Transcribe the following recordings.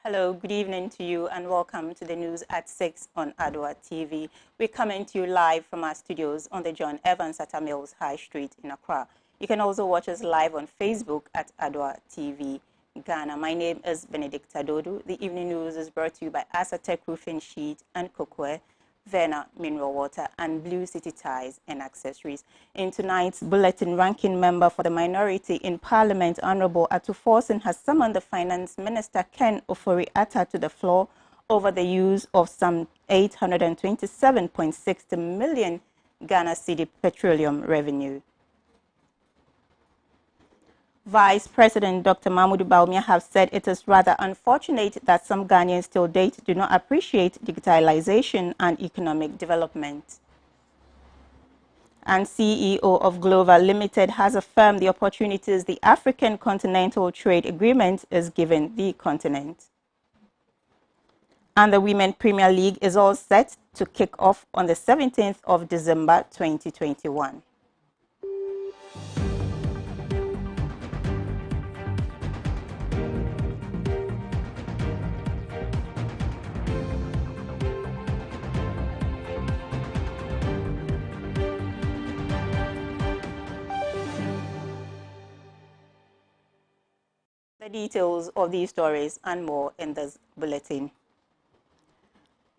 Hello, good evening to you and welcome to the news at 6 on Adoatv. We're coming to you live from our studios on the John Evans at Mills High Street in Accra. You can also watch us live on Facebook at Adoatv Ghana. My name is Benedicta Dodu. The evening news is brought to you by Asatec Roofing Sheet and Cookware, Verna Mineral Water, and Blue City Ties and Accessories. In tonight's bulletin, ranking member for the minority in Parliament, Honorable Atuforsen, has summoned the Finance Minister Ken Ofori-Atta to the floor over the use of some 827.60 million Ghana cedi petroleum revenue. Vice President Dr. Mahmoud Bawumia have said it is rather unfortunate that some Ghanaians till date do not appreciate digitalization and economic development. And CEO of Glover Limited has affirmed the opportunities the African Continental Trade Agreement is giving the continent. And the Women Premier League is all set to kick off on the 17th of December 2021. The details of these stories and more in this bulletin.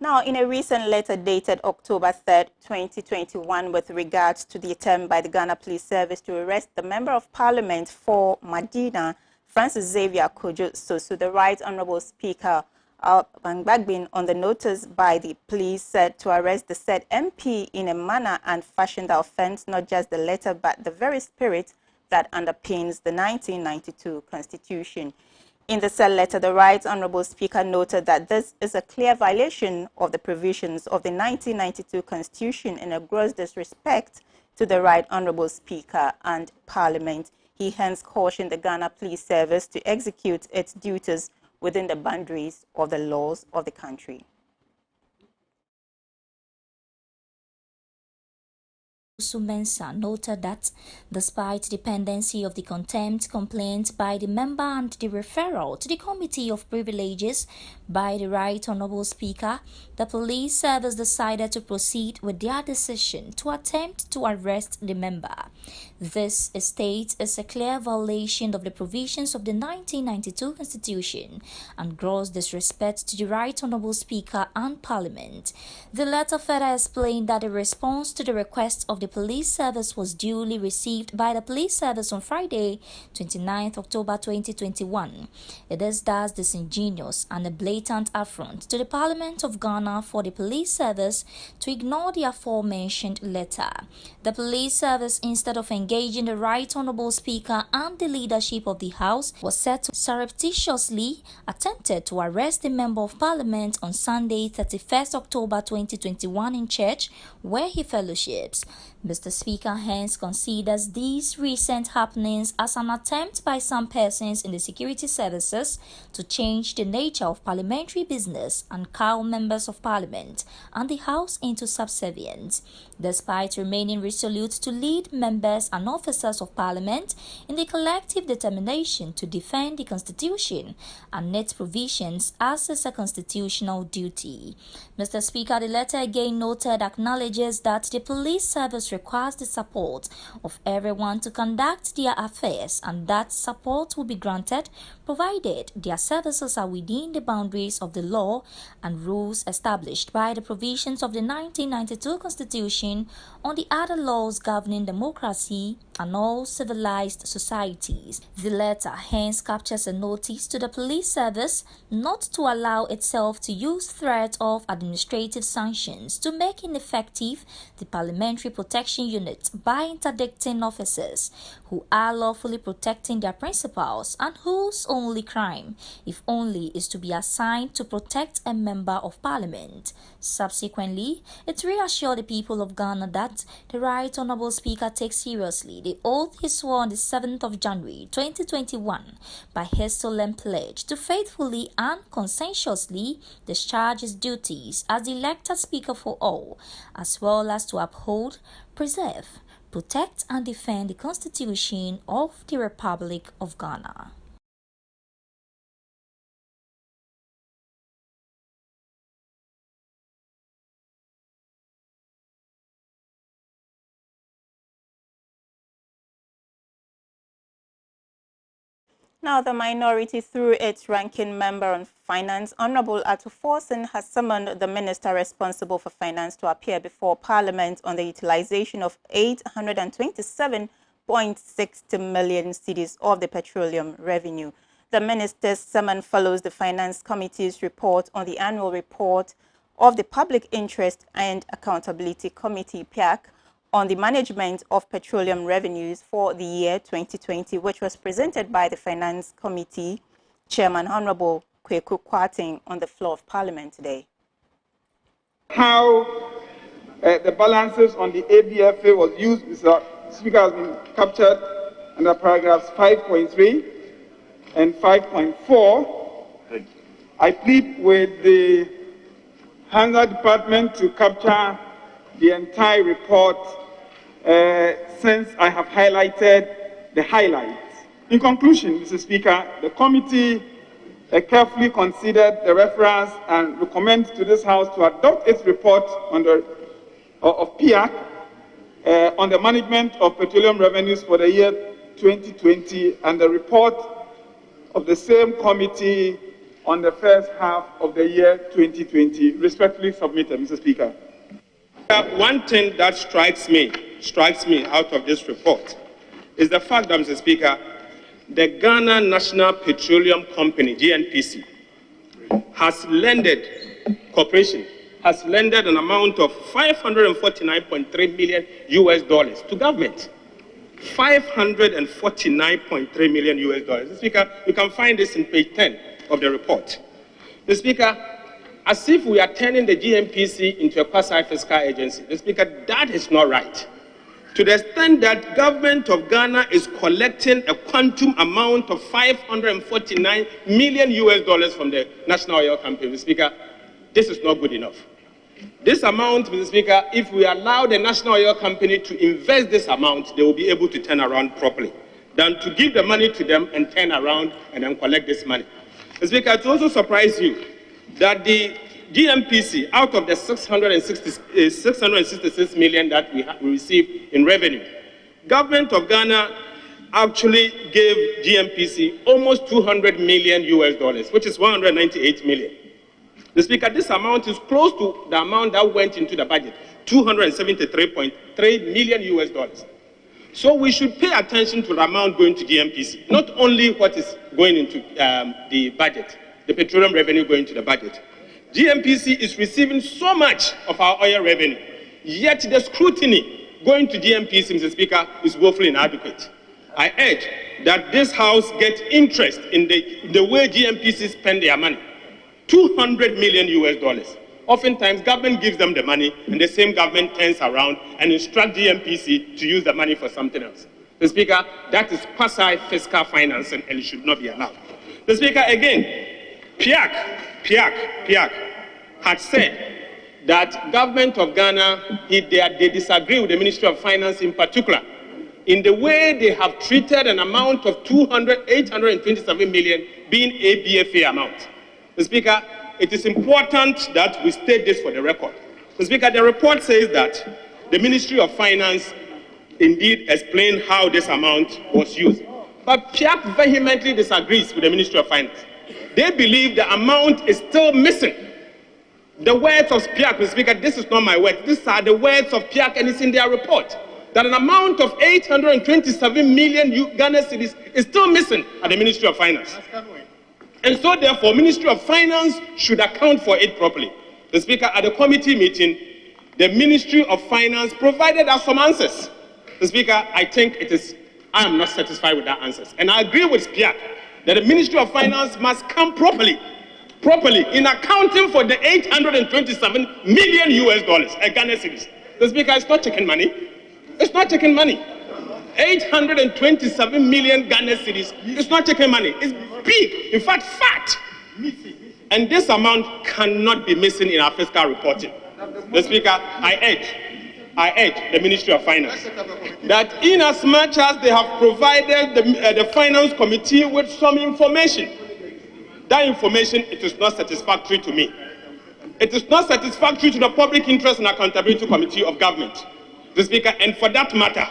Now, in a recent letter dated October 3rd, 2021, with regards to the attempt by the Ghana Police Service to arrest the Member of Parliament for Madina, Francis Xavier Kojo Sosu, the Right Honourable Speaker Bangbin, on the notice by the police said to arrest the said MP in a manner and fashion that offends not just the letter but the very spirit that underpins the 1992 Constitution. In the said letter, the Right Honourable Speaker noted that this is a clear violation of the provisions of the 1992 Constitution and a gross disrespect to the Right Honourable Speaker and Parliament. He hence cautioned the Ghana Police Service to execute its duties within the boundaries of the laws of the country. Mensah noted that despite the pendency of the contempt complaint by the member and the referral to the Committee of Privileges by the Right Honourable Speaker, the police service decided to proceed with their decision to attempt to arrest the member. This state is a clear violation of the provisions of the 1992 Constitution and gross disrespect to the Right Honourable Speaker and Parliament. The letter further explained that the response to the request of the police service was duly received by the police service on Friday, 29th October 2021. It is thus disingenuous and a blatant affront to the Parliament of Ghana for the police service to ignore the aforementioned letter. The police service, instead of engaging the Right Honourable Speaker and the leadership of the House, was said to surreptitiously attempted to arrest the Member of Parliament on Sunday, 31st October 2021 in church where he fellowships. Mr. Speaker hence considers these recent happenings as an attempt by some persons in the security services to change the nature of parliamentary business and cow members of Parliament and the House into subservience. Despite remaining resolute to lead members and officers of Parliament in the collective determination to defend the Constitution and its provisions as is a constitutional duty. Mr. Speaker, the letter again noted acknowledges that the police service requires the support of everyone to conduct their affairs and that support will be granted provided their services are within the boundaries of the law and rules established by the provisions of the 1992 Constitution on the other laws governing democracy and all civilized societies. The letter hence captures a notice to the police service not to allow itself to use threat of administrative sanctions to make ineffective the Parliamentary Protection Unit by interdicting officers who are lawfully protecting their principals and whose only crime, if only, is to be assigned to protect a member of Parliament. Subsequently, it reassured the people of Ghana that the Right Honourable Speaker takes seriously the oath he swore on the 7th of January 2021 by his solemn pledge to faithfully and conscientiously discharge his duties as the elected Speaker for all, as well as to uphold, preserve, protect and defend the Constitution of the Republic of Ghana. Now, the minority, through its ranking member on finance, Honorable Atuforsen, has summoned the minister responsible for finance to appear before Parliament on the utilization of 827.60 million cedis of the petroleum revenue. The minister's summon follows the Finance Committee's report on the annual report of the Public Interest and Accountability Committee, PIAC, on the management of petroleum revenues for the year 2020, which was presented by the Finance Committee Chairman Honorable Kweku Kwarteng on the floor of Parliament today. How the balances on the ABFA was used, Mr. Speaker, has been captured under paragraphs 5.3 and 5.4. I plead with the Hansa Department to capture the entire report since I have highlighted the highlights. In conclusion, Mr. Speaker, the committee carefully considered the reference and recommends to this House to adopt its report of PIAC on the management of petroleum revenues for the year 2020 and the report of the same committee on the first half of the year 2020. Respectfully submitted, Mr. Speaker. One thing that strikes me out of this report is the fact that, Mr. Speaker, the Ghana National Petroleum Company, GNPC, has lended an amount of $549.3 million to government. $549.3 million. Mr. Speaker, you can find this in page 10 of the report. Mr. Speaker, as if we are turning the GNPC into a quasi-fiscal agency. Mr. Speaker, that is not right. To the extent that government of Ghana is collecting a quantum amount of $549 million from the National Oil Company, Mr. Speaker, this is not good enough. This amount, Mr. Speaker, if we allow the National Oil Company to invest this amount, they will be able to turn around properly, than to give the money to them and turn around and then collect this money. Mr. Speaker, it also surprise you that the GNPC, out of the 666 million that we received in revenue, government of Ghana actually gave GNPC almost $200 million, which is 198 million. The Speaker, this amount is close to the amount that went into the budget, $273.3 million. So we should pay attention to the amount going to GNPC, not only what is going into the budget, the petroleum revenue going to the budget. GNPC is receiving so much of our oil revenue, yet the scrutiny going to GNPC, Mr. Speaker, is woefully inadequate. I urge that this House get interest in the way GNPC spend their money. $200 million. Oftentimes, government gives them the money, and the same government turns around and instructs GNPC to use the money for something else. Mr. Speaker, that is quasi-fiscal financing, and it should not be allowed. Mr. Speaker, again, PIAC had said that government of Ghana, they disagree with the Ministry of Finance in particular, in the way they have treated an amount of 827 million being ABFA amount. Mr. Speaker, it is important that we state this for the record. Mr. Speaker, the report says that the Ministry of Finance indeed explained how this amount was used. But PIAC vehemently disagrees with the Ministry of Finance. They believe the amount is still missing. The words of PIAC, Mr. Speaker, this is not my words. These are the words of PIAC, and it's in their report, that an amount of 827 million Ghana cedis is still missing at the Ministry of Finance. And so, therefore, Ministry of Finance should account for it properly. The Speaker, at the committee meeting, the Ministry of Finance provided us some answers. The Speaker, I am not satisfied with that answers. And I agree with PIAC that the Ministry of Finance must come properly in accounting for the 827 million Ghana cedis. The Speaker, it's not taking money. It's not taking money. 827 million Ghana cedis. It's not taking money. It's big, in fact, fat. And this amount cannot be missing in our fiscal reporting. The Speaker, I urge the Ministry of Finance that in as much as they have provided the Finance Committee with some information, that information, it is not satisfactory to me. It is not satisfactory to the Public Interest and Accountability Committee of Government. The Speaker, and for that matter,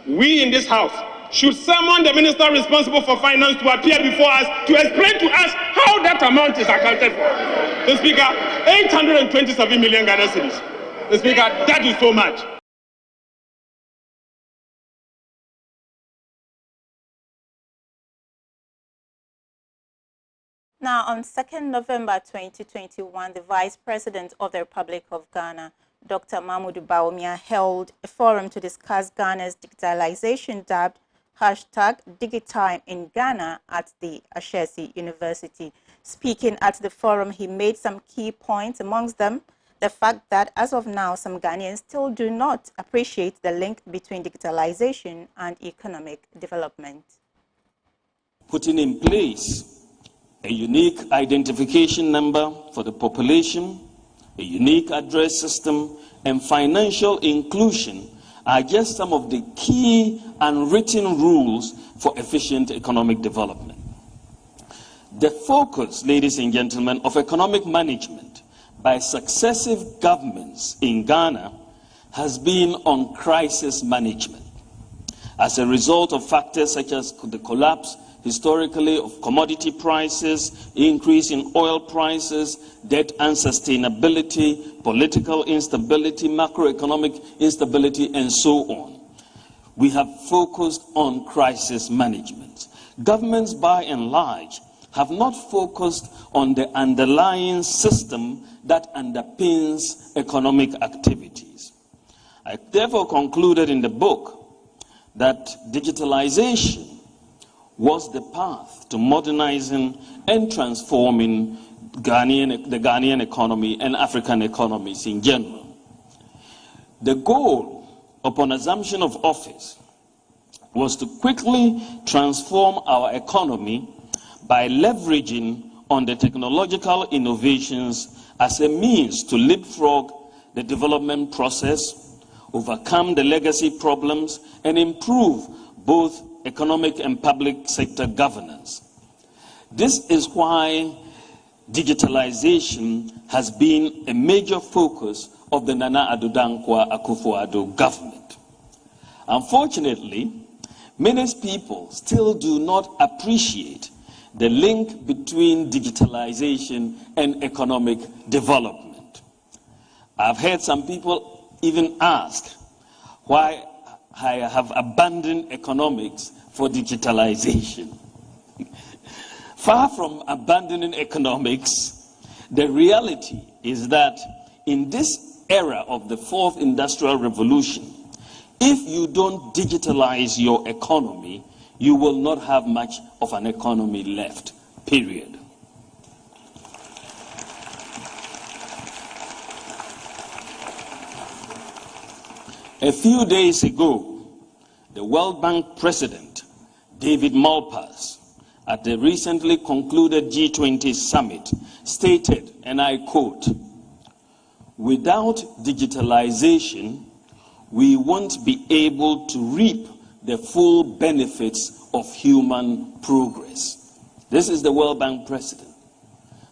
we in this House should summon the minister responsible for finance to appear before us to explain to us how that amount is accounted for. The Speaker, 827 million Ghana cedis. The Speaker, that is so much. Now, on 2nd November 2021, the Vice President of the Republic of Ghana, Dr. Mahmoud Bawumia, held a forum to discuss Ghana's digitalization dubbed #Digitime in Ghana at the Ashesi University. Speaking at the forum, he made some key points, amongst them the fact that as of now, some Ghanaians still do not appreciate the link between digitalization and economic development. Putting in place a unique identification number for the population, a unique address system, and financial inclusion are just some of the key unwritten rules for efficient economic development. The focus, ladies and gentlemen, of economic management by successive governments in Ghana has been on crisis management. As a result of factors such as the collapse historically of commodity prices, increase in oil prices, debt unsustainability, political instability, macroeconomic instability, and so on. We have focused on crisis management. Governments, by and large, have not focused on the underlying system that underpins economic activities. I therefore concluded in the book that digitalization was the path to modernizing and transforming the Ghanaian economy and African economies in general. The goal, upon assumption of office, was to quickly transform our economy by leveraging on the technological innovations as a means to leapfrog the development process, overcome the legacy problems, and improve both economic and public sector governance. This is why digitalization has been a major focus of the Nana Addo Dankwa Akufo-Addo government. Unfortunately, many people still do not appreciate the link between digitalization and economic development. I've heard some people even ask why I have abandoned economics for digitalization. Far from abandoning economics, the reality is that in this era of the fourth industrial revolution, if you don't digitalize your economy, you will not have much of an economy left, period. A few days ago, the World Bank President, David Malpass, at the recently concluded G20 summit, stated, and I quote, "Without digitalization, we won't be able to reap the full benefits of human progress." This is the World Bank President.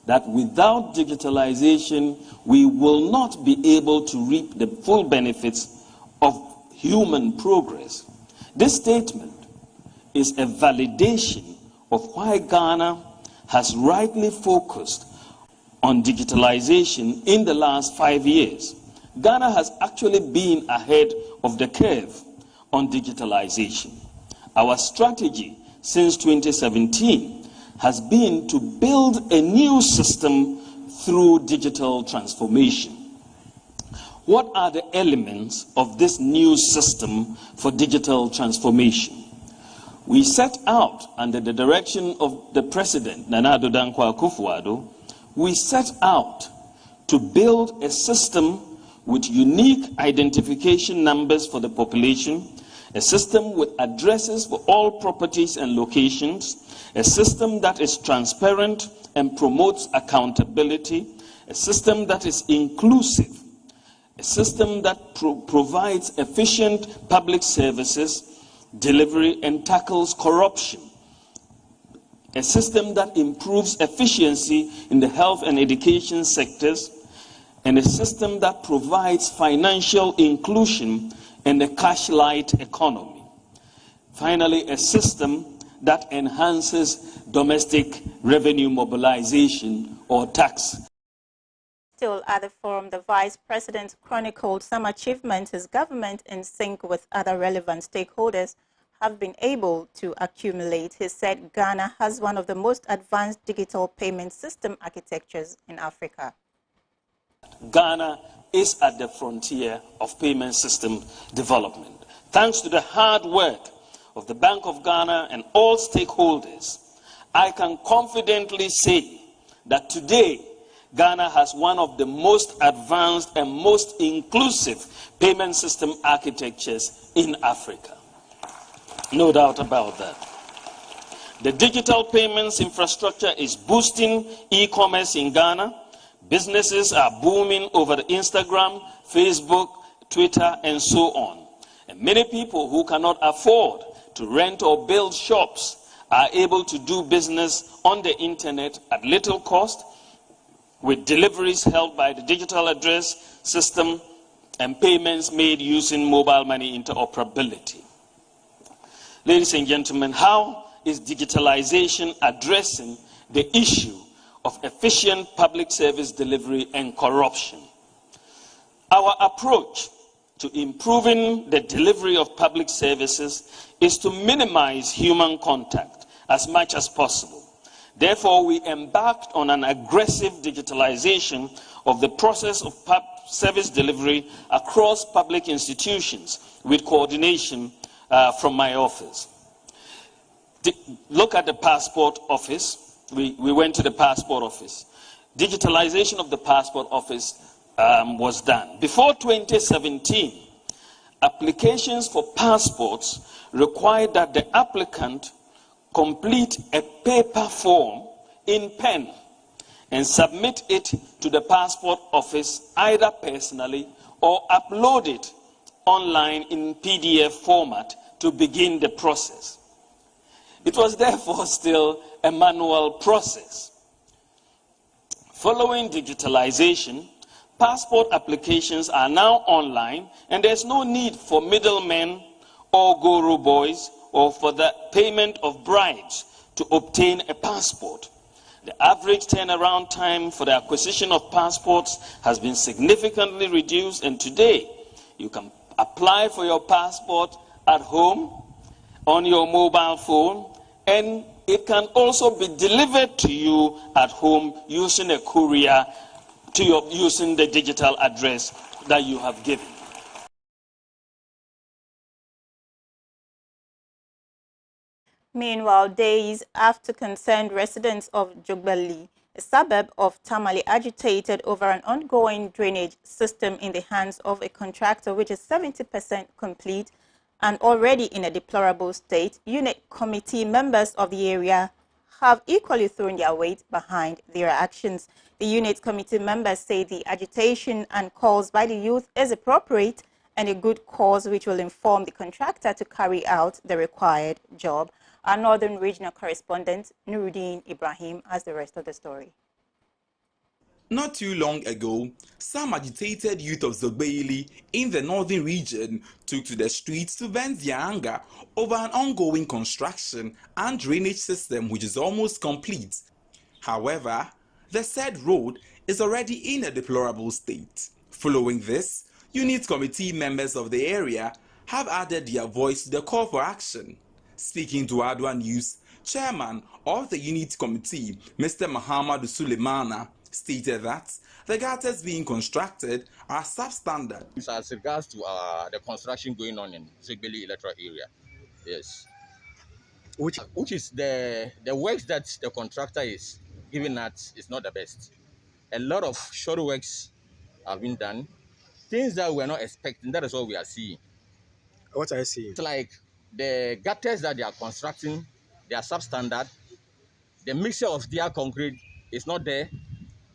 That without digitalization, we will not be able to reap the full benefits of human progress. This statement is a validation of why Ghana has rightly focused on digitalization in the last 5 years. Ghana has actually been ahead of the curve on digitalization. Our strategy since 2017 has been to build a new system through digital transformation. What are the elements of this new system for digital transformation? We set out, under the direction of the President, Nana Addo Dankwa Akufo-Addo, we set out to build a system with unique identification numbers for the population, a system with addresses for all properties and locations, a system that is transparent and promotes accountability, a system that is inclusive, a system that provides efficient public services delivery and tackles corruption, a system that improves efficiency in the health and education sectors, and a system that provides financial inclusion and a cash-light economy. Finally, a system that enhances domestic revenue mobilization or tax. Still at the forum, the Vice President chronicled some achievements his government, in sync with other relevant stakeholders, have been able to accumulate. He said Ghana has one of the most advanced digital payment system architectures in Africa. Ghana is at the frontier of payment system development. Thanks to the hard work of the Bank of Ghana and all stakeholders, I can confidently say that today Ghana has one of the most advanced and most inclusive payment system architectures in Africa. No doubt about that. The digital payments infrastructure is boosting e-commerce in Ghana. Businesses are booming over the Instagram, Facebook, Twitter, and so on. And many people who cannot afford to rent or build shops are able to do business on the internet at little cost, with deliveries held by the digital address system and payments made using mobile money interoperability. Ladies and gentlemen, how is digitalization addressing the issue of efficient public service delivery and corruption? Our approach to improving the delivery of public services is to minimize human contact as much as possible. Therefore, we embarked on an aggressive digitalization of the process of service delivery across public institutions with coordination from my office. Look at the passport office. We went to the passport office. Digitalization of the passport office was done. Before 2017, applications for passports required that the applicant complete a paper form in pen and submit it to the passport office either personally or upload it online in PDF format to begin the process. It was therefore still a manual process. Following digitalization, passport applications are now online, and there's no need for middlemen or guru boys or for the payment of bribes to obtain a passport. The average turnaround time for the acquisition of passports has been significantly reduced, and today you can apply for your passport at home on your mobile phone, and it can also be delivered to you at home using a courier using the digital address that you have given. Meanwhile, days after concerned residents of Jogbeli, a suburb of Tamale, agitated over an ongoing drainage system in the hands of a contractor which is 70% complete and already in a deplorable state, unit committee members of the area have equally thrown their weight behind their actions. The unit committee members say the agitation and calls by the youth is appropriate and a good cause which will inform the contractor to carry out the required job. Our Northern Regional correspondent, Nuruddin Ibrahim, has the rest of the story. Not too long ago, some agitated youth of Zogbeili in the northern region took to the streets to vent their anger over an ongoing construction and drainage system which is almost complete. However, the said road is already in a deplorable state. Following this, unit committee members of the area have added their voice to the call for action. Speaking to Adoa News, chairman of the unit committee, Mr. Muhammadu Suleimana, stated that the gutters being constructed are substandard. As regards to the construction going on in Zigbeli electoral area, yes, which is the works that the contractor is giving us is not the best. A lot of short works have been done, things that we are not expecting. That is what we are seeing. What I see. It's like the gutters that they are constructing, they are substandard. The mixture of their concrete is not there.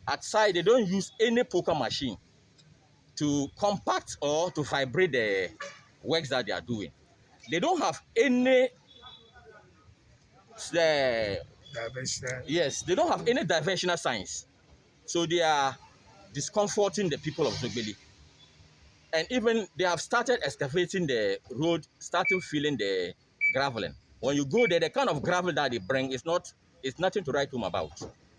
Outside, they don't use any poker machine to compact or to vibrate the works that they are doing. They don't have any yes, they don't have any diversional signs. So they are discomforting the people of Zogbeli. And even they have started excavating the road, starting filling the graveling. When you go there, the kind of gravel that they bring is not, it's nothing to write home about.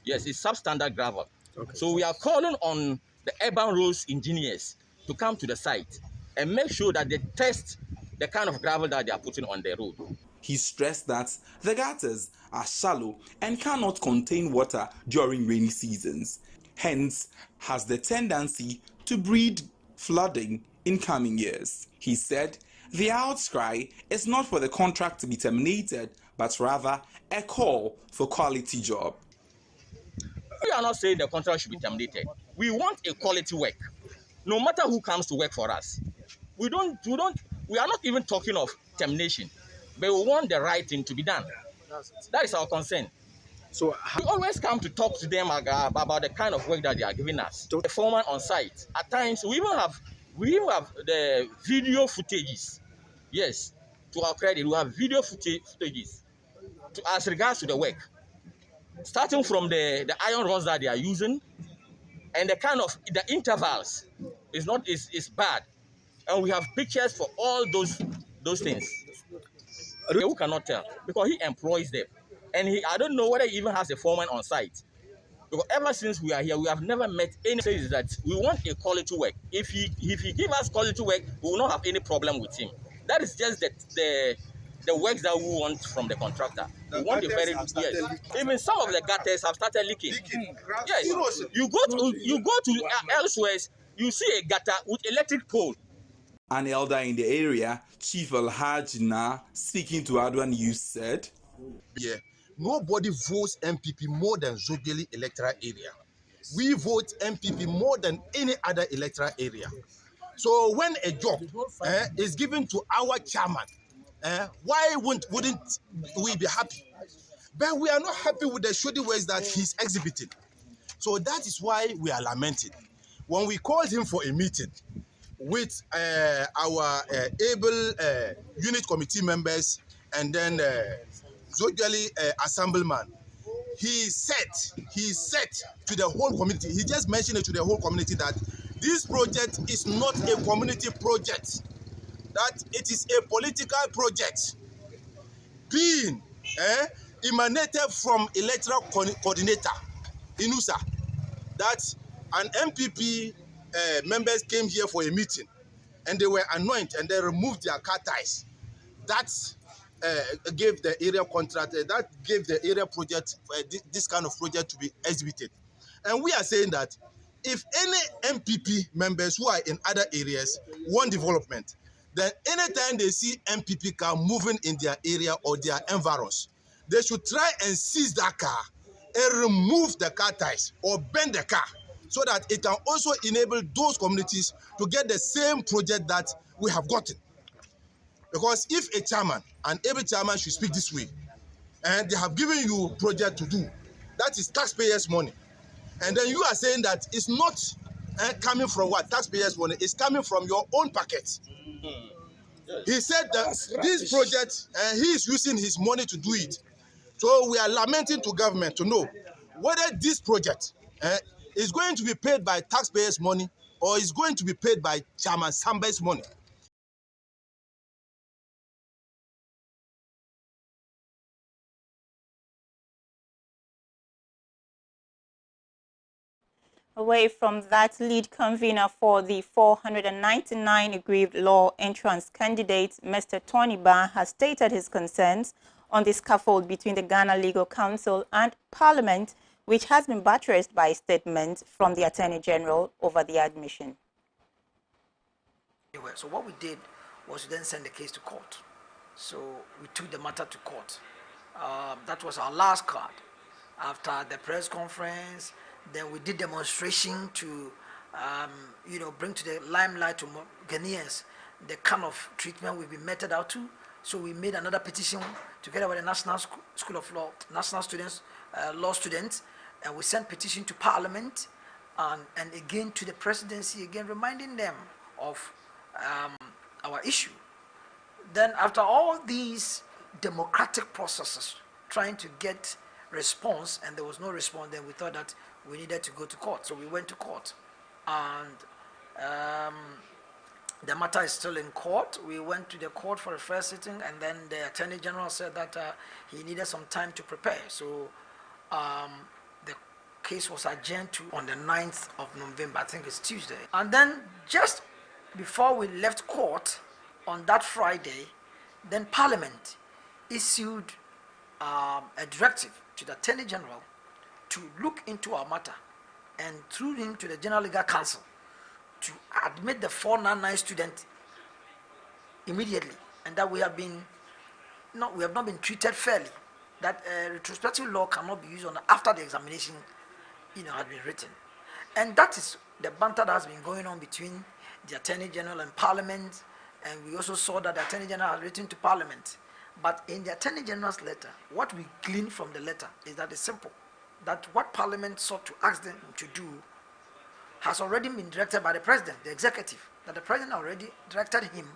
Yes, it's substandard gravel. Okay. So we are calling on the urban roads engineers to come to the site and make sure that they test the kind of gravel that they are putting on the road. He stressed that the gutters are shallow and cannot contain water during rainy seasons, hence has the tendency to breed flooding in coming years. He said the outcry is not for the contract to be terminated, but rather a call for quality job. We are not saying the contract should be terminated. We want a quality work, no matter who comes to work for us. We are not even talking of termination, but we want the right thing to be done. That is our concern. So we always come to talk to them about the kind of work that they are giving us. The foreman on site. At times we even have the video footages. Yes, to our credit, we have video footages as regards to the work. Starting from the iron rods that they are using, and the kind of the intervals is bad. And we have pictures for all those things. Who cannot tell because he employs them, and I don't know whether he even has a foreman on site. Because ever since we are here, we have never met any says that we want a quality work. If he give us quality work, we will not have any problem with him. That is just the works that we want from the contractor. We want the very yes. Even some of the gutters have started leaking. Yes, you go to elsewhere, you see a gutter with electric pole. An elder in the area, Chief Alhajna, speaking to Adoa News, said, "Yeah, nobody votes MPP more than Zogeli electoral area. We vote MPP more than any other electoral area. So when a job is given to our chairman, why wouldn't we be happy? But we are not happy with the shoddy ways that he's exhibiting. So that is why we are lamenting. When we called him for a meeting with our able unit committee members and then Zogeli assemblyman, he said to the whole community, he just mentioned it to the whole community that this project is not a community project, that it is a political project being emanated from electoral coordinator, Inusa, that an MPP members came here for a meeting and they were anointed and they removed their car ties. That gave the area contract, that gave the area project, this kind of project to be exhibited. And we are saying that if any MPP members who are in other areas want development, then anytime they see MPP car moving in their area or their environs, they should try and seize that car and remove the car ties or bend the car so that it can also enable those communities to get the same project that we have gotten. Because if a chairman, an able chairman should speak this way, and they have given you project to do, that is taxpayers' money. And then you are saying that it's not coming from what? Taxpayers' money. It's coming from your own pocket. He said that this project, he is using his money to do it. So we are lamenting to government to know whether this project is going to be paid by taxpayers' money or is going to be paid by Chairman Sambe's money. Away from that, lead convener for the 499 aggrieved law entrance candidates, Mr. Tony Barr, has stated his concerns on the scaffold between the Ghana Legal Council and Parliament, which has been buttressed by statements from the Attorney General over the admission. So what we did was then send the case to court. So we took the matter to court. That was our last card. After the press conference, then we did demonstration to, bring to the limelight to Ghanaians the kind of treatment we've been meted out to. So we made another petition together with the National School of Law, National Students, Law Students, and we sent petition to Parliament and again to the Presidency, again reminding them of our issue. Then after all these democratic processes, trying to get response, and there was no response, then we thought that we needed to go to court. So we went to court. And The matter is still in court. We went to the court for the first sitting, and then the Attorney General said that he needed some time to prepare. So the case was adjourned to on the 9th of November, I think it's Tuesday. And then just before we left court on that Friday, then Parliament issued a directive to the Attorney General to look into our matter, and through him to the General Legal Counsel to admit the 499 student immediately, and that we have not been treated fairly. That retrospective law cannot be used after the examination, had been written, and that is the banter that has been going on between the Attorney General and Parliament. And we also saw that the Attorney General has written to Parliament. But in the Attorney General's letter, what we glean from the letter is that it's simple, that what Parliament sought to ask them to do has already been directed by the President, the executive, that the President already directed him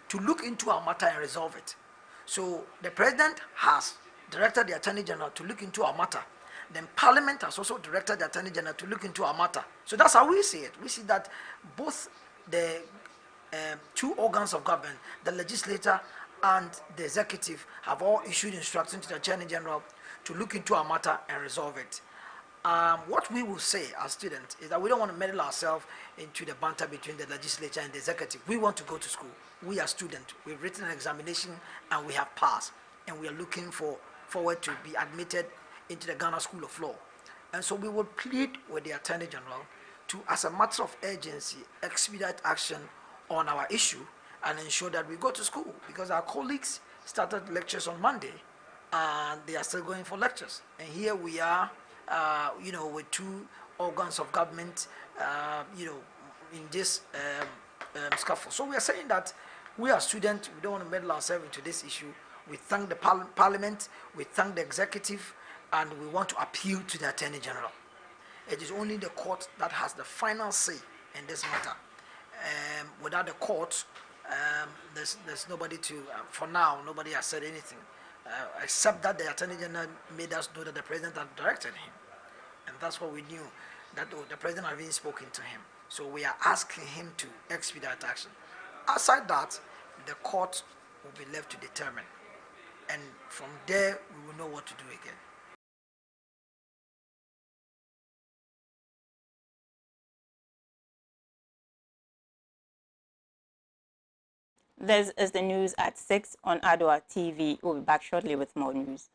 to look into our matter and resolve it. So the President has directed the Attorney General to look into our matter. Then Parliament has also directed the Attorney General to look into our matter. So that's how we see it. We see that both the two organs of government, the legislature and the executive, have all issued instructions to the Attorney General to look into our matter and resolve it. What we will say as students is that we don't want to meddle ourselves into the banter between the legislature and the executive. We want to go to school. We are students. We've written an examination and we have passed. And we are looking forward to be admitted into the Ghana School of Law. And so we will plead with the Attorney General to, as a matter of urgency, expedite action on our issue and ensure that we go to school, because our colleagues started lectures on Monday and they are still going for lectures. And here we are, with two organs of government, in this scuffle. So we are saying that we are students, we don't want to meddle ourselves into this issue. We thank the Parliament, we thank the executive, and we want to appeal to the Attorney General. It is only the court that has the final say in this matter. Without the court, there's nobody to, for now, nobody has said anything, except that the Attorney General made us know that the President had directed him. And that's what we knew, that the President had even spoken to him. So we are asking him to expedite action. Aside that, the court will be left to determine. And from there, we will know what to do again. This is the news at 6 on Adoatv. We'll be back shortly with more news.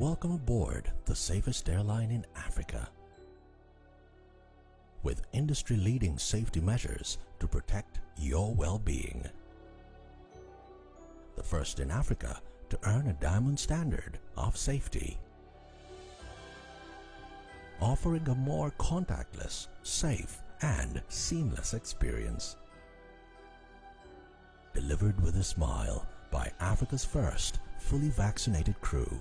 Welcome aboard the safest airline in Africa. With industry-leading safety measures to protect your well-being. The first in Africa to earn a diamond standard of safety. Offering a more contactless, safe, and seamless experience. Delivered with a smile by Africa's first fully vaccinated crew.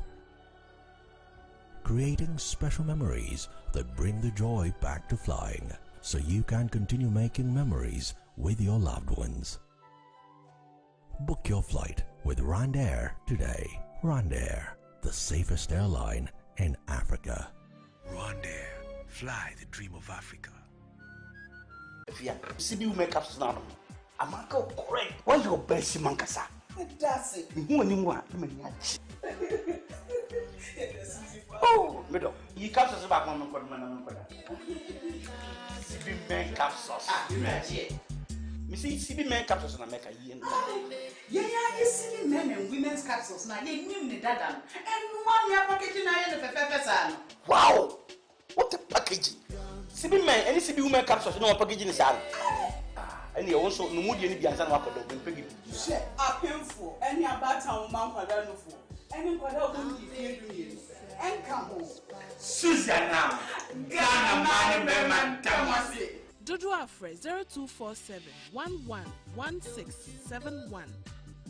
Creating special memories that bring the joy back to flying, so you can continue making memories with your loved ones. Book your flight with RwandAir today. RwandAir, the safest airline in Africa. RwandAir, fly the dream of Africa. CB makeup now. I'm correct. Why your best mankasa? That's it. Who and you want? Oh, middle. You captures about one for CB men capsules. You see, CB men capsules and I make a year. Yeah, CB men and women's capsules. Now, they knew the dada. And one year packaging I had a pepper. Wow! What a packaging! CB men, any CB women capsules, no packaging is out. And you also no mood any bianza wako do pegi. Share a painful any about town man kwada no for. Any kwada won di fie do and come home. Susanna, Ghana man man tamase. Adoatv 0247 111671.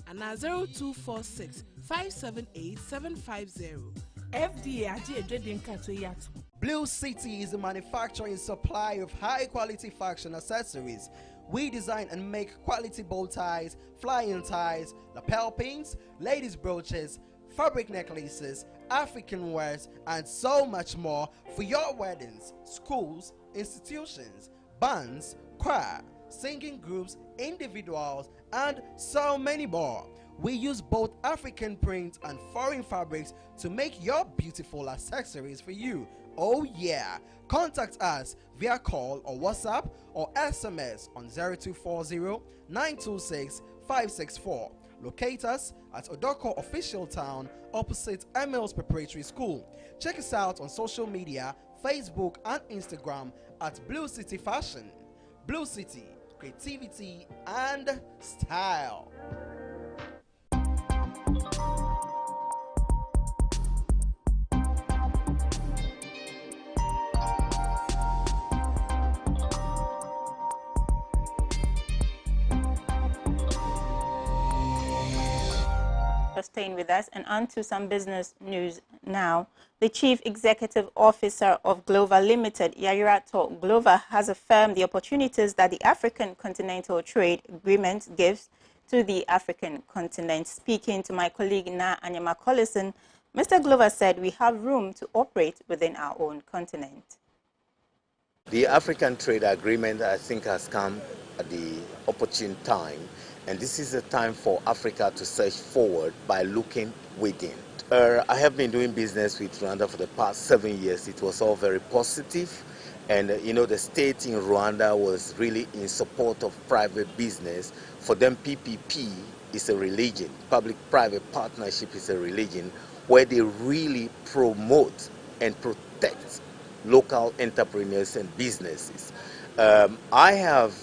and 0246 578 750. FDA Aji Edredin Katoyatu. Blue City is a manufacturer and supplier of high-quality fashion accessories. We design and make quality bow ties, flying ties, lapel pins, ladies' brooches, fabric necklaces, African wares, and so much more for your weddings, schools, institutions, bands, choir, singing groups, individuals, and so many more. We use both African prints and foreign fabrics to make your beautiful accessories for you. Oh yeah! Contact us via call or WhatsApp or SMS on 0240 926 564. Locate us at Odoko Official Town opposite Emils Preparatory School. Check us out on social media, Facebook and Instagram at Blue City Fashion. Blue City, creativity and style. Staying with us, and on to some business news now. The Chief Executive Officer of Glover Limited, Yayirato Glover, has affirmed the opportunities that the African Continental Trade Agreement gives to the African continent. Speaking to my colleague Na Anyama Collison, Mr. Glover said we have room to operate within our own continent. The African Trade Agreement, I think, has come at the opportune time, and this is a time for Africa to search forward by looking within. I have been doing business with Rwanda for the past 7 years. It was all very positive, and the state in Rwanda was really in support of private business. For them, PPP is a religion. Public-private partnership is a religion where they really promote and protect local entrepreneurs and businesses. I have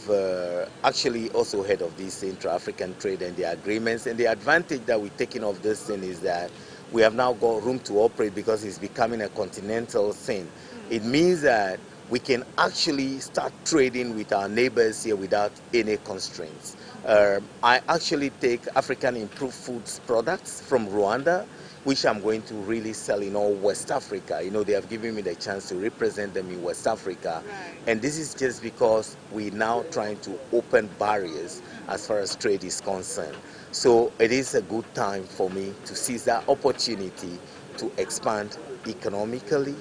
actually also heard of this intra-African trade and the agreements, and the advantage that we're taking of this thing is that we have now got room to operate because it's becoming a continental thing. It means that we can actually start trading with our neighbors here without any constraints. I actually take African improved foods products from Rwanda, which I'm going to really sell in all West Africa. They have given me the chance to represent them in West Africa. Right. And this is just because we're now trying to open barriers as far as trade is concerned. So it is a good time for me to seize that opportunity to expand economically,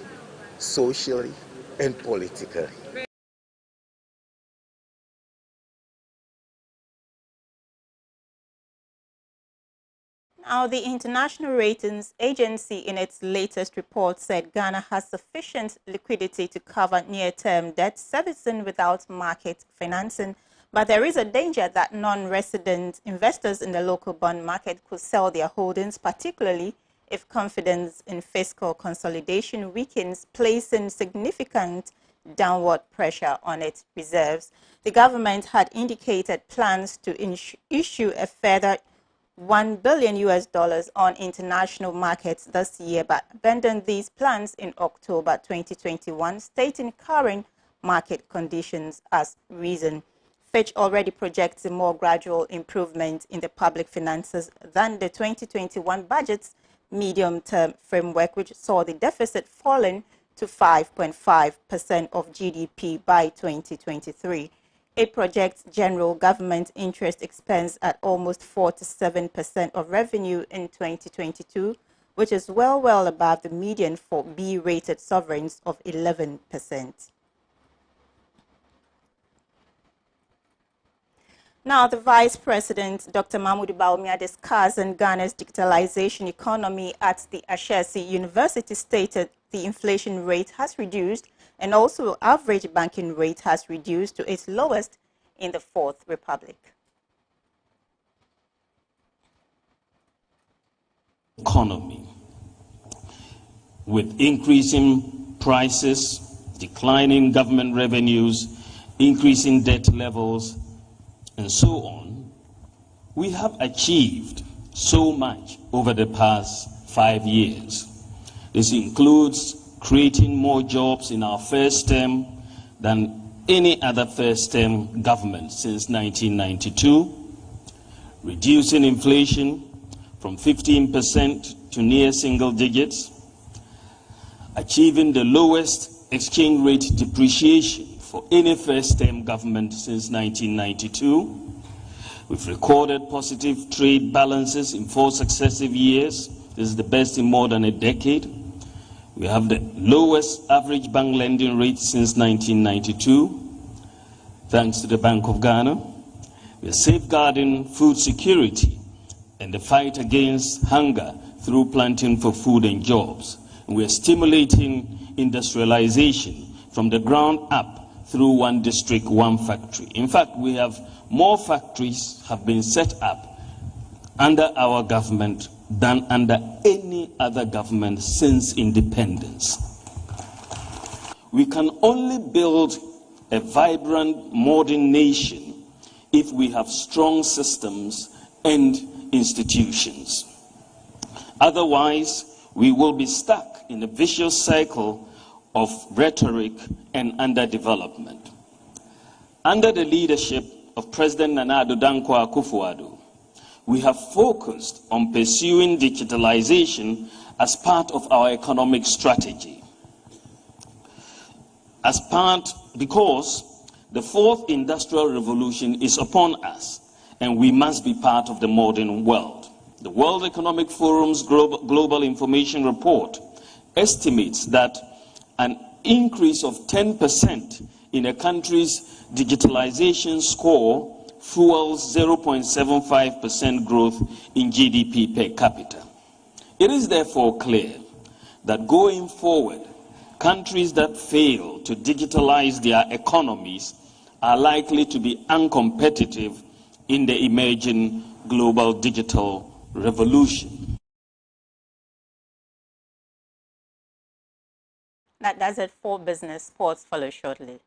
socially, and politically. Now, the International Ratings Agency in its latest report said Ghana has sufficient liquidity to cover near-term debt servicing without market financing, but there is a danger that non-resident investors in the local bond market could sell their holdings, particularly if confidence in fiscal consolidation weakens, placing significant downward pressure on its reserves. The government had indicated plans to issue a further $1 billion on international markets this year, but abandoned these plans in October 2021, stating current market conditions as reason. Fitch already projects a more gradual improvement in the public finances than the 2021 budget's medium-term framework, which saw the deficit falling to 5.5% of GDP by 2023. It projects general government interest expense at almost 47% of revenue in 2022, which is well above the median for B-rated sovereigns of 11%. Now, the Vice President, Dr. Mahmoud Bawumia, discussing Ghana's digitalization economy at the Ashesi University, stated the inflation rate has reduced and also average banking rate has reduced to its lowest in the Fourth Republic. Economy, with increasing prices, declining government revenues, increasing debt levels, and so on, we have achieved so much over the past 5 years. This includes creating more jobs in our first term than any other first-term government since 1992, reducing inflation from 15% to near single digits, achieving the lowest exchange rate depreciation for any first-term government since 1992. We've recorded positive trade balances in 4 successive years. This is the best in more than a decade. We have the lowest average bank lending rate since 1992, thanks to the Bank of Ghana. We are safeguarding food security and the fight against hunger through planting for food and jobs. And we are stimulating industrialization from the ground up through one district, one factory. In fact, we have more factories have been set up under our government than under any other government since independence. We can only build a vibrant, modern nation if we have strong systems and institutions. Otherwise, we will be stuck in a vicious cycle of rhetoric and underdevelopment. Under the leadership of President Nana Addo Dankwa Akufo-Addo, we have focused on pursuing digitalization as part of our economic strategy. Because the fourth industrial revolution is upon us, and we must be part of the modern world. The World Economic Forum's Global Information Report estimates that an increase of 10% in a country's digitalization score fuels 0.75% growth in GDP per capita. It is therefore clear that going forward, countries that fail to digitalize their economies are likely to be uncompetitive in the emerging global digital revolution. That does it for business. Sports follow shortly.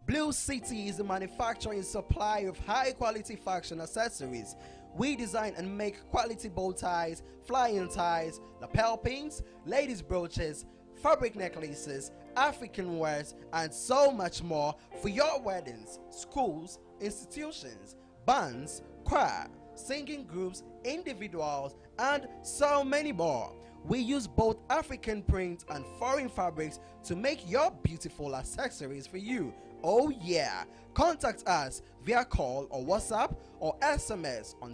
Blue City is a manufacturer and supplier of high-quality fashion accessories. We design and make quality bow ties, flying ties, lapel pins, ladies' brooches, fabric necklaces, African wares, and so much more for your weddings, schools, institutions, bands, choir, singing groups, individuals, and so many more. We use both African prints and foreign fabrics to make your beautiful accessories for you. Oh yeah! Contact us via call or WhatsApp or SMS on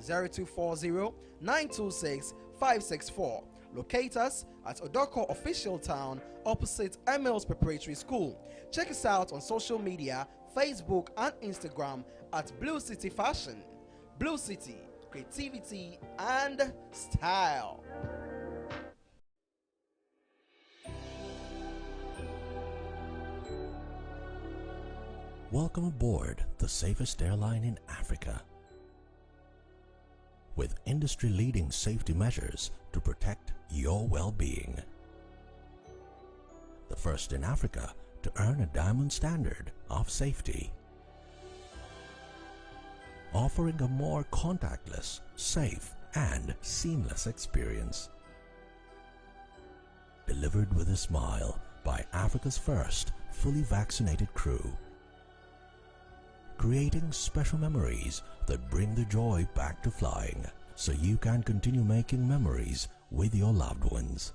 0240-926-564. Locate us at Odoko Official Town opposite Emils Preparatory School. Check us out on social media, Facebook and Instagram at Blue City Fashion. Blue City, creativity and style. Welcome aboard the safest airline in Africa. With industry-leading safety measures to protect your well-being. The first in Africa to earn a diamond standard of safety. Offering a more contactless, safe, and seamless experience. Delivered with a smile by Africa's first fully vaccinated crew. Creating special memories that bring the joy back to flying, so you can continue making memories with your loved ones.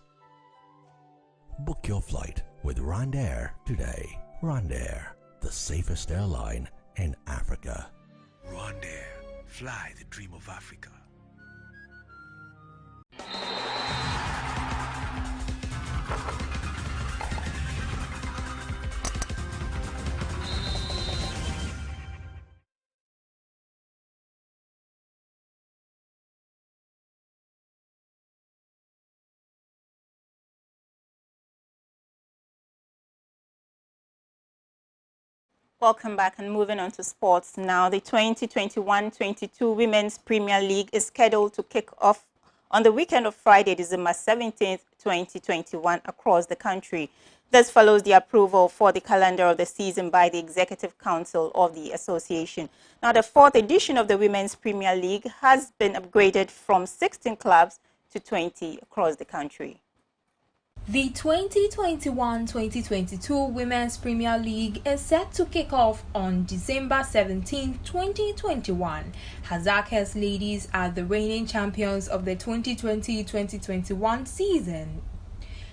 Book your flight with RwandAir today. RwandAir, the safest airline in Africa. RwandAir, fly the dream of Africa. Welcome back, and moving on to sports now. The 2021-22 Women's Premier League is scheduled to kick off on the weekend of Friday, December 17th, 2021 across the country. This follows the approval for the calendar of the season by the Executive Council of the association. Now, the fourth edition of the Women's Premier League has been upgraded from 16 clubs to 20 across the country. The 2021-2022 Women's Premier League is set to kick off on December 17, 2021. Hazakah's ladies are the reigning champions of the 2020-2021 season.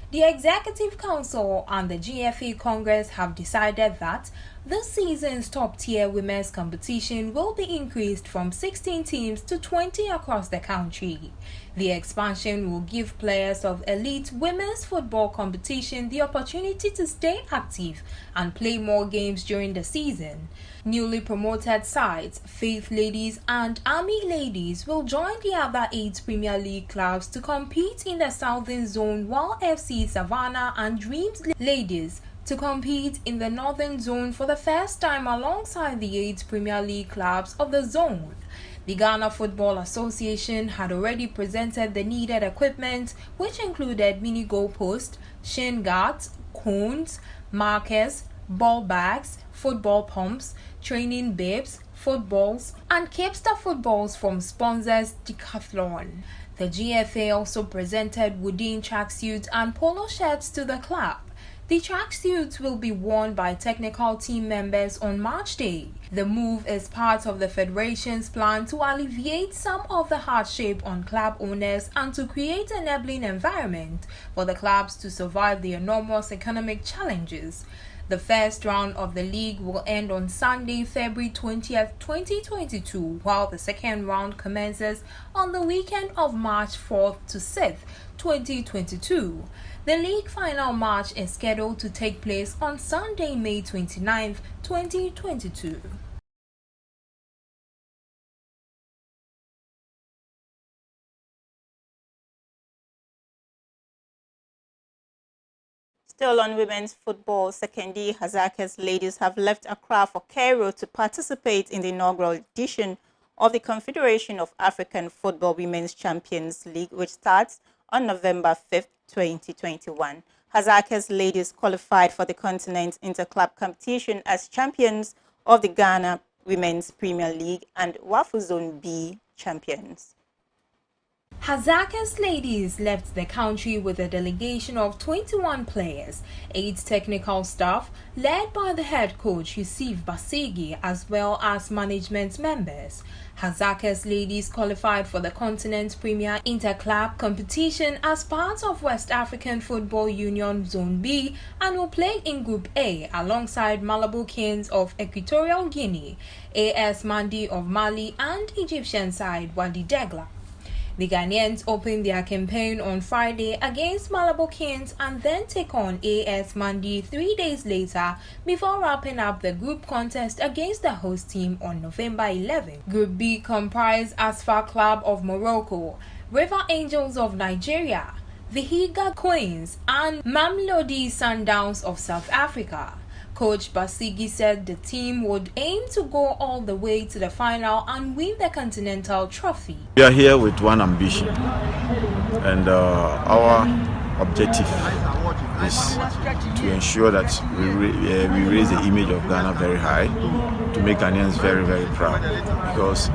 The Executive Council and the GFA Congress have decided that this season's top-tier women's competition will be increased from 16 teams to 20 across the country. The expansion will give players of elite women's football competition the opportunity to stay active and play more games during the season. Newly promoted sides, Faith Ladies and Army Ladies, will join the other 8 Premier League clubs to compete in the Southern Zone, while FC Savannah and Dreams Ladies to compete in the Northern Zone for the first time alongside the 8 Premier League clubs of the zone. The Ghana Football Association had already presented the needed equipment, which included mini goalposts, shin guards, cones, markers, ball bags, football pumps, training bibs, footballs, and Capster footballs from sponsors Decathlon. The GFA also presented wooden tracksuits and polo shirts to the club. The tracksuits will be worn by technical team members on March Day. The move is part of the Federation's plan to alleviate some of the hardship on club owners and to create an enabling environment for the clubs to survive the enormous economic challenges. The first round of the league will end on Sunday, February 20th, 2022, while the second round commences on the weekend of March 4th to 6th, 2022. The league final match is scheduled to take place on Sunday, May 29th, 2022. Still on women's football, Sekondi Hazakah's ladies have left Accra for Cairo to participate in the inaugural edition of the Confederation of African Football Women's Champions League, which starts on November 5th, 2021. Hazakah's ladies qualified for the continent's interclub competition as champions of the Ghana Women's Premier League and WAFU Zone B champions. Hazakah's ladies left the country with a delegation of 21 players, 8 technical staff, led by the head coach Yusuf Basigi, as well as management members. Hazakah's ladies qualified for the Continent Premier Interclub competition as part of West African Football Union Zone B and will play in Group A alongside Malabo Kings of Equatorial Guinea, AS Mandi of Mali, and Egyptian side Wadi Degla. The Ghanaians opened their campaign on Friday against Malabo Kings and then take on AS Mandi 3 days later before wrapping up the group contest against the host team on November 11. Group B comprised Asfar Club of Morocco, River Angels of Nigeria, Vihiga Queens, and Mamelodi Sundowns of South Africa. Coach Basigi said the team would aim to go all the way to the final and win the Continental Trophy. We are here with one ambition, and our objective is to ensure that we raise the image of Ghana very high, to make Ghanaians very, very proud, because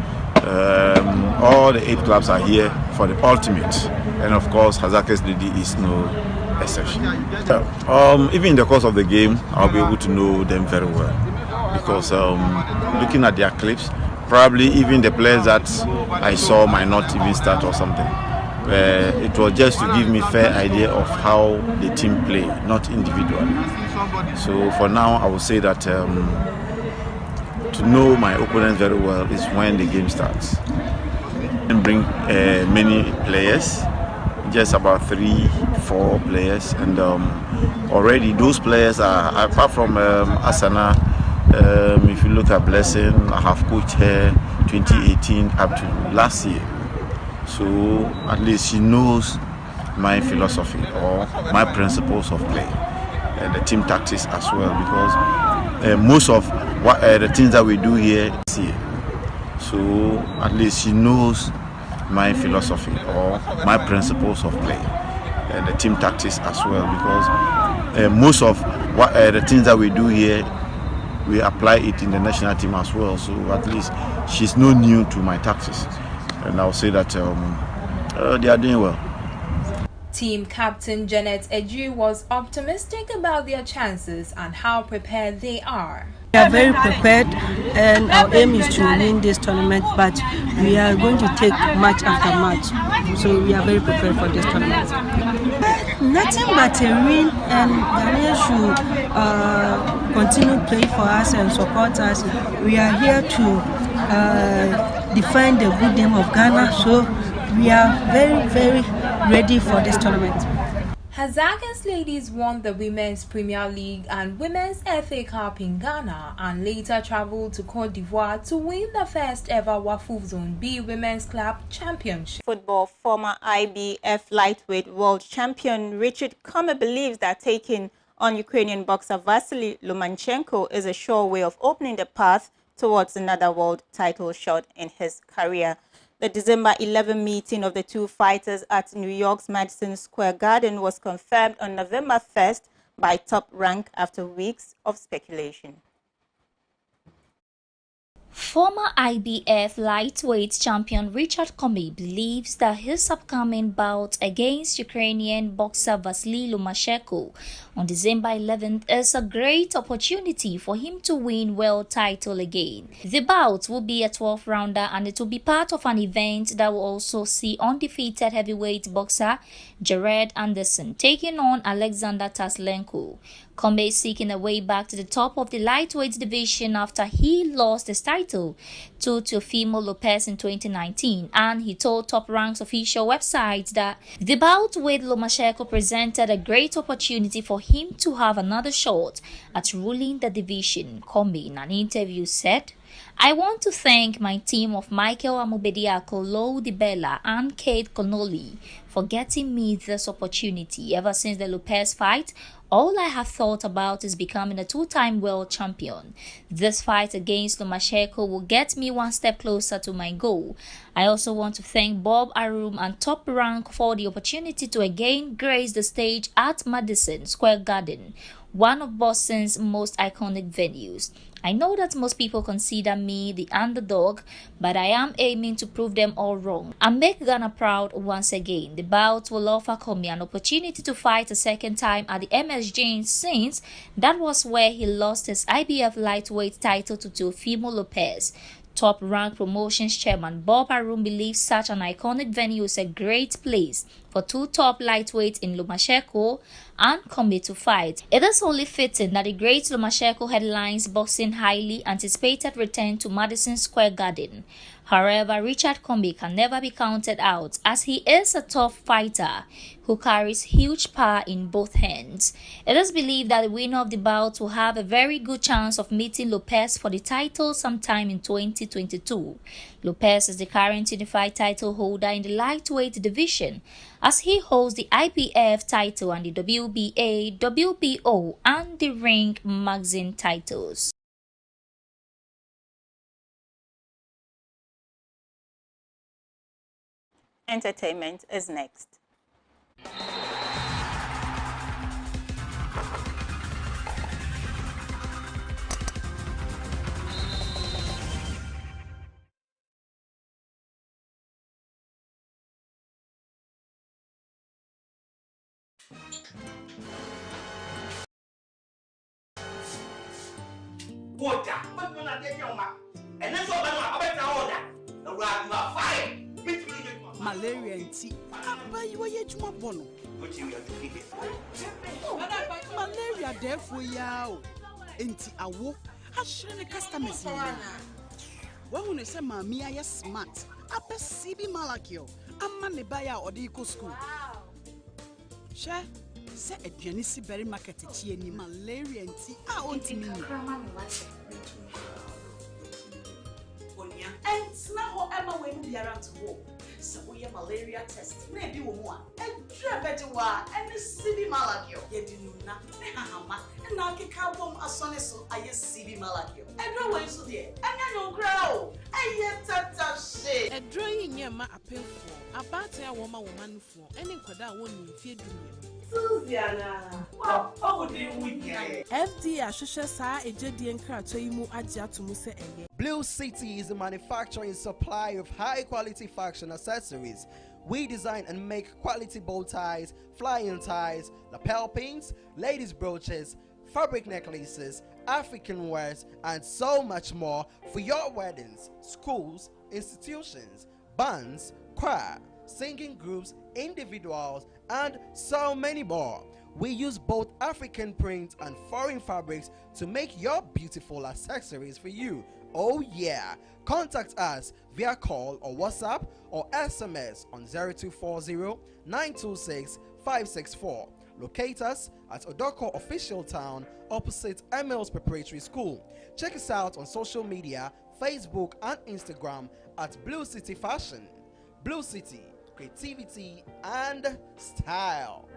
all the 8 clubs are here for the ultimate, and of course Hazakah's lady is no exception. Even in the course of the game, I'll be able to know them very well, because looking at their clips, probably even the players that I saw might not even start or something. It was just to give me a fair idea of how the team play, not individually. So for now, I would say that to know my opponents very well is when the game starts. And bring many players, just about 3-4 players, and already those players are, apart from Asana, if you look at Blessing, I have coached her 2018 up to last year, so at least she knows my philosophy or my principles of play and the team tactics as well, because most of what the things that we do here is here. So at least she knows my philosophy or my principles of play and the team tactics as well, because most of what the things that we do here, we apply it in the national team as well. So at least she's no new to my tactics, and I'll say that they are doing well. Team captain Janet Eju was optimistic about their chances and how prepared they are. We are very prepared, and our aim is to win this tournament, but we are going to take match after match. So we are very prepared for this tournament. Nothing but a win, and Ghanaians should continue playing for us and support us. We are here to defend the good name of Ghana, so we are very ready for this tournament. Hazakah's ladies won the Women's Premier League and Women's FA Cup in Ghana and later traveled to Cote d'Ivoire to win the first ever WAFU Zone B Women's Club Championship. Football former IBF lightweight world champion Richard Comey believes that taking on Ukrainian boxer Vasily Lomachenko is a sure way of opening the path towards another world title shot in his career. The December 11 meeting of the two fighters at New York's Madison Square Garden was confirmed on November 1st by Top Rank after weeks of speculation. Former IBF lightweight champion Richard Comey believes that his upcoming bout against Ukrainian boxer Vasily Lomachenko on December 11th is a great opportunity for him to win world title again. The bout will be a 12-rounder and it will be part of an event that will also see undefeated heavyweight boxer Jared Anderson taking on Alexander Taslenko. Comey seeking a way back to the top of the lightweight division after he lost his title to Teofimo Lopez in 2019, and he told Top Rank's official website that the bout with Lomachenko presented a great opportunity for him to have another shot at ruling the division. Comey in an interview said, "I want to thank my team of Michael Amubediako, Lou DiBella and Kate Connolly for getting me this opportunity. Ever since the Lopez fight, all I have thought about is becoming a two-time world champion. This fight against Lomachenko will get me one step closer to my goal. I also want to thank Bob Arum and Top Rank for the opportunity to again grace the stage at Madison Square Garden, one of Boston's most iconic venues. I know that most people consider me the underdog, but I am aiming to prove them all wrong and make Ghana proud once again. The bout will offer Comey an opportunity to fight a second time at the MSG since that was where he lost his IBF lightweight title to Teofimo Lopez." Top Rank Promotions chairman Bob Arum believes such an iconic venue is a great place for two top lightweights in Lomachenko and Comey to fight. It is only fitting that the great Lomachenko headlines boxing highly anticipated return to Madison Square Garden. However, Richard Comey can never be counted out as he is a tough fighter who carries huge power in both hands. It is believed that the winner of the bout will have a very good chance of meeting Lopez for the title sometime in 2022. Lopez is the current unified title holder in the lightweight division as he holds the IBF title and the WBA, WBO and the Ring Magazine titles. Entertainment is next. Order. But when I get your mouth, and that's all I bet order. The rock you are fire. Malaria and tea. You are yet more bono. But you are defeated. Malaria, therefore, yao. Enti awo. I shouldn't have customers. When you say, Mammy, I am smart. I perceive Malakio. I'm man buy or the eco school. Share. Say a pianisi berry market ni malaria and tea. I want me. And now Emma will be around to walk. So we have malaria test. Maybe one. And Trebetiwa and the CB Malagio. Yedinuna, Nehama, and Nakikabum Asoneso, I CB Malagio. And no one so there. And I don't grow. And yet tata shit. A drawing near my appeal for about a woman for any quada won't in feed Susiana. What would you win? FD Ashusha sa a jedi and kratoimu aja to Musa eye. Blue City is a manufacturer and supplier of high-quality fashion accessories. We design and make quality bow ties, flying ties, lapel pins, ladies' brooches, fabric necklaces, African wares, and so much more for your weddings, schools, institutions, bands, choir, singing groups, individuals, and so many more. We use both African prints and foreign fabrics to make your beautiful accessories for you. Oh yeah! Contact us via call or WhatsApp or SMS on 0240 926 564. Locate us at Odoko Official Town opposite Emils Preparatory School. Check us out on social media, Facebook and Instagram at Blue City Fashion. Blue City, creativity and style.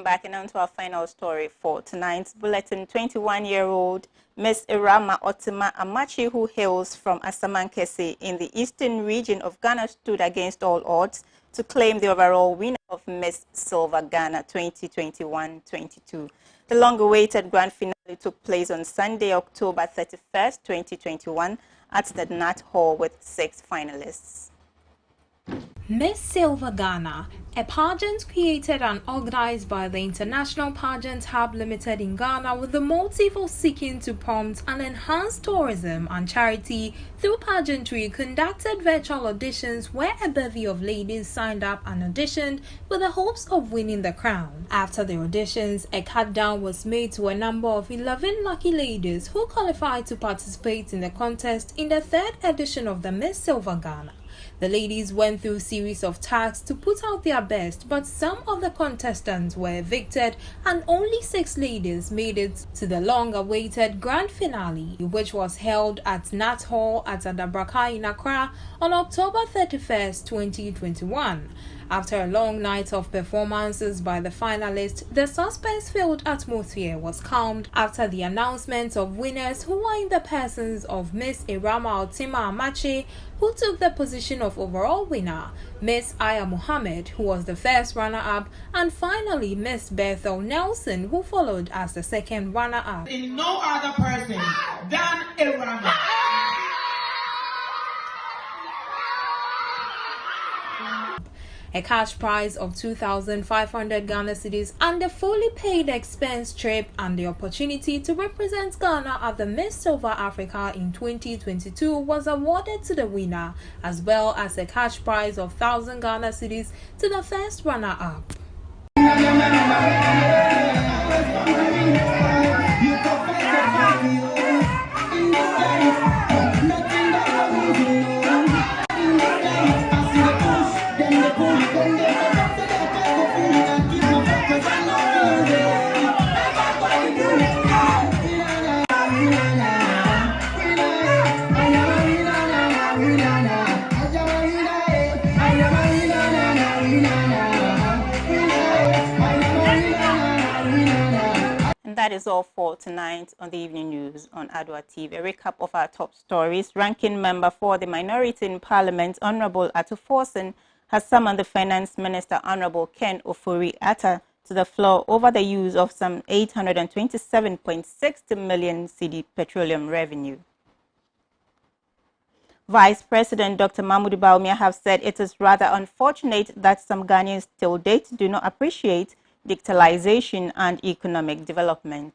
Backing on to our final story for tonight's bulletin, 21-year-old Miss Irama Otima Amachi, who hails from Asamankese in the eastern region of Ghana, stood against all odds to claim the overall winner of Miss Silver Ghana 2021-22. The long-awaited grand finale took place on Sunday, October 31st, 2021 at the Nat Hall with 6 finalists. Miss Silver Ghana, a pageant created and organized by the International Pageant Hub Limited in Ghana with the motive of seeking to prompt and enhance tourism and charity through pageantry, conducted virtual auditions where a bevy of ladies signed up and auditioned with the hopes of winning the crown. After the auditions, a countdown was made to a number of 11 lucky ladies who qualified to participate in the contest in the 3rd edition of the Miss Silver Ghana. The ladies went through a series of tasks to put out their best, but some of the contestants were evicted and only 6 ladies made it to the long-awaited grand finale, which was held at Nat Hall at Adabraka in Accra on October 31st, 2021. After a long night of performances by the finalists, the suspense-filled atmosphere was calmed after the announcement of winners, who were in the persons of Miss Irama Otima Amache, who took the position of overall winner, Miss Aya Mohammed, who was the first runner-up, and finally Miss Bethel Nelson, who followed as the second runner-up. In no other person than Irama. A cash prize of 2,500 Ghana cedis and a fully paid expense trip and the opportunity to represent Ghana at the Miss Silver Africa in 2022 was awarded to the winner, as well as a cash prize of 1,000 Ghana cedis to the first runner-up. That is all for tonight on the evening news on Adoatv. A recap of our top stories. Ranking member for the minority in Parliament, Honorable Ato Forson, has summoned the Finance Minister, Honorable Ken Ofori-Atta, to the floor over the use of some 827.60 million cedi petroleum revenue. Vice President Dr. Mahmoud Bawumia have said it is rather unfortunate that some Ghanaians till date do not appreciate digitalization and economic development.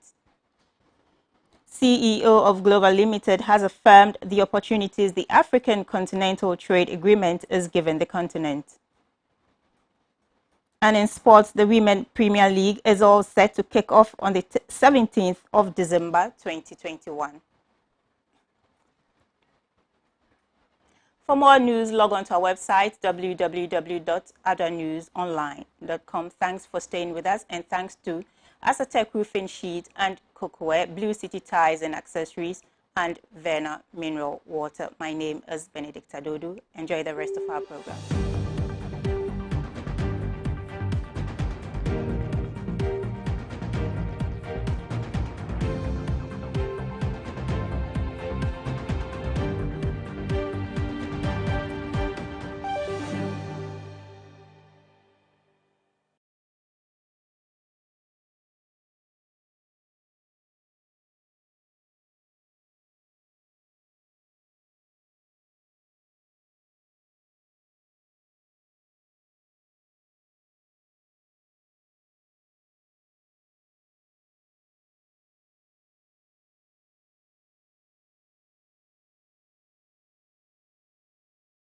CEO of Global Limited has affirmed the opportunities the African Continental Trade Agreement is giving the continent. And in sports, the Women Premier League is all set to kick off on the 17th of December 2021. For more news, log on to our website, www.adoanewsonline.com. Thanks for staying with us, and thanks to Asatec Roofing Sheet and Cookware, Blue City Ties and Accessories, and Verna Mineral Water. My name is Benedicta Dodu. Enjoy the rest of our program.